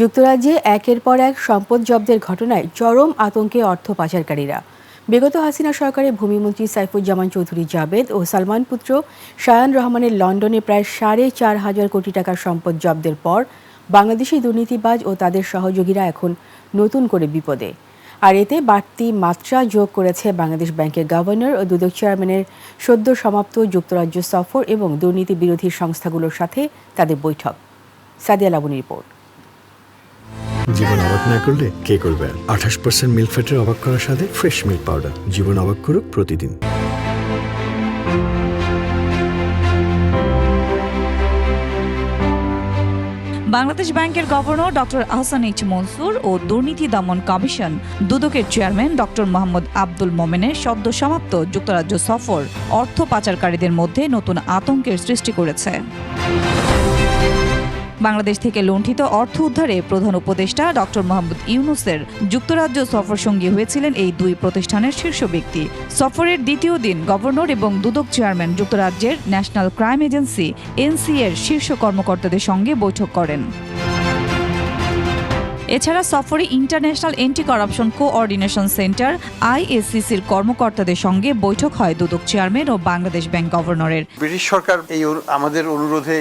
যুক্তরাজ্যে একের পর এক সম্পদ জব্দের ঘটনায় চরম আতঙ্কে অর্থ পাচারকারীরা। বিগত হাসিনা সরকারের ভূমিমন্ত্রী সাইফুজ্জামান চৌধুরী জাবেদ ও সালমান পুত্র শায়ান রহমানের লন্ডনে প্রায় 4.5 কোটি টাকার সম্পদ জব্দের পর বাংলাদেশি দুর্নীতিবাজ ও তাদের সহযোগীরা এখন নতুন করে বিপদে। আর এতে বাড়তি মাত্রা যোগ করেছে বাংলাদেশ ব্যাংকের গভর্নর ও দুদক চেয়ারম্যানের সদ্য সমাপ্ত যুক্তরাজ্য সফর এবং দুর্নীতি বিরোধী সংস্থাগুলোর সাথে তাদের বৈঠক। সাদিয়া লাবনী রিপোর্ট। জীবন অবাক না করলে কে করবে? 28% মিল্ক ফ্যাটের অবাক করার সাথে ফ্রেশ মিল্ক পাউডার। জীবন অবাক করুক প্রতিদিন। বাংলাদেশ ব্যাংকের governor doctor Ahsan H Mansur ও দুর্নীতি দমন কমিশন দুদকের চেয়ারম্যান ডক্টর মোহাম্মদ আব্দুল মোমেনের সদ্য সমাপ্ত যুক্তরাজ্য সফর অর্থ পাচারকারীদের মধ্যে নতুন আতঙ্কের সৃষ্টি করেছে। বাংলাদেশ থেকে লুণ্ঠিত অর্থ উদ্ধারে প্রধান উপদেষ্টা ডক্টর মোহাম্মদ ইউনূসের যুক্তরাজ্য সফর সঙ্গী হয়েছিলেন এই দুই প্রতিষ্ঠানের শীর্ষ ব্যক্তি। সফরের দ্বিতীয় দিন গভর্নর এবং দুদক চেয়ারম্যান যুক্তরাজ্যের ন্যাশনাল ক্রাইম এজেন্সি এনসিএর শীর্ষ কর্মকর্তাদের সঙ্গে বৈঠক করেন। এছাড়া সফরে International Anti Corruption Coordination Centre আইএসসিসির কর্মকর্তাদের সঙ্গে বৈঠক হয় দুদক চেয়ারম্যান ও বাংলাদেশ ব্যাংক গভর্নরের। ব্রিটিশ সরকার আমাদের অনুরোধে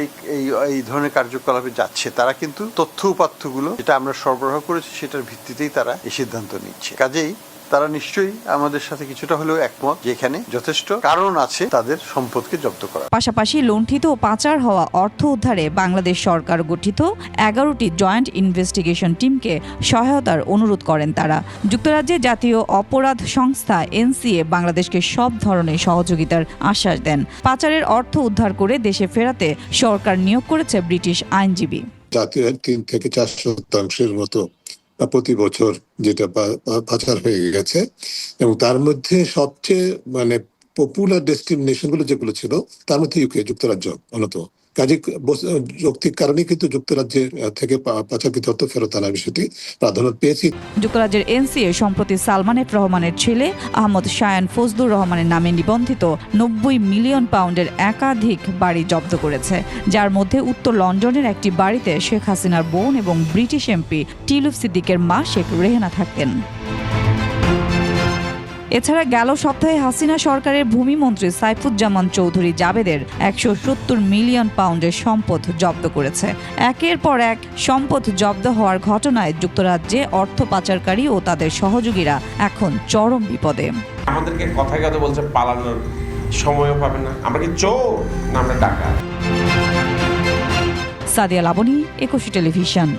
এই ধরনের কার্যকলাপে যাচ্ছে। তারা কিন্তু তথ্য উপাত্তগুলো যেটা আমরা সরবরাহ করেছি সেটার ভিত্তিতেই তারা এই সিদ্ধান্ত নিচ্ছে। কাজেই তারা নিশ্চয়ই আমাদের সাথে কিছুটা হলেও একমত, যেখানে যথেষ্ট কারণ আছে তাদের সম্পদকে জব্দ করা। পাশাপাশি লুণ্ঠিত ও পাচার হওয়া অর্থ উদ্ধারে বাংলাদেশ সরকার গঠিত 11টি জয়েন্ট ইনভেস্টিগেশন টিমকে সহায়তার অনুরোধ করেন তারা। যুক্তরাজ্যের জাতীয় অপরাধ সংস্থা এনসিএ বাংলাদেশকে সব ধরনের সহযোগিতার আশ্বাস দেন। পাচারের অর্থ উদ্ধার করে দেশে ফেরাতে সরকার নিয়োগ করেছে ব্রিটিশ আইনজীবী। জাতীয় 3 থেকে 4% মতো প্রতি বছর যেটা পাচার হয়ে গেছে, এবং তার মধ্যে সবচেয়ে পপুলার ডেস্টিনেশন গুলো যেগুলো ছিল তার মধ্যে ইউকে, যুক্তরাজ্য অন্যতম। কাজে যৌক্তিক কারণে কিন্তু যুক্তরাজ্যের থেকে পাচারকৃত অর্থ ফেরত আনার বিষয়টি প্রাধান্য পেয়েছি। যুক্তরাজ্যের এনসিএ সম্প্রতি সালমান এফ রহমানের ছেলে আহমদ শায়ান ফজলুর রহমানের নামে নিবন্ধিত 90 মিলিয়ন পাউন্ডের একাধিক বাড়ি জব্দ করেছে, যার মধ্যে উত্তর লন্ডনের একটি বাড়িতে শেখ হাসিনার বোন এবং ব্রিটিশ এমপি টিলুফ সিদ্দিকের মা শেখ রেহেনা থাকতেন। এছাড়া গেল সপ্তাহে হাসিনা সরকারের ভূমিমন্ত্রী সাইফুজ্জামান চৌধুরী জাবেদের 170 মিলিয়ন পাউন্ডের সম্পদ জব্দ করেছে। একের পর এক সম্পদ জব্দ হওয়ার ঘটনায় যুক্তরাজ্যে অর্থ পাচারকারী ও তাদের সহযোগীরা এখন চরম বিপদে। আমাদেরকে কথায় কথা বলছে পালানোর সময়ও পাবে না। আমরা কি চোর না আমরা ডাকাত? সাদিয়া লাবনী, একুশে টেলিভিশন।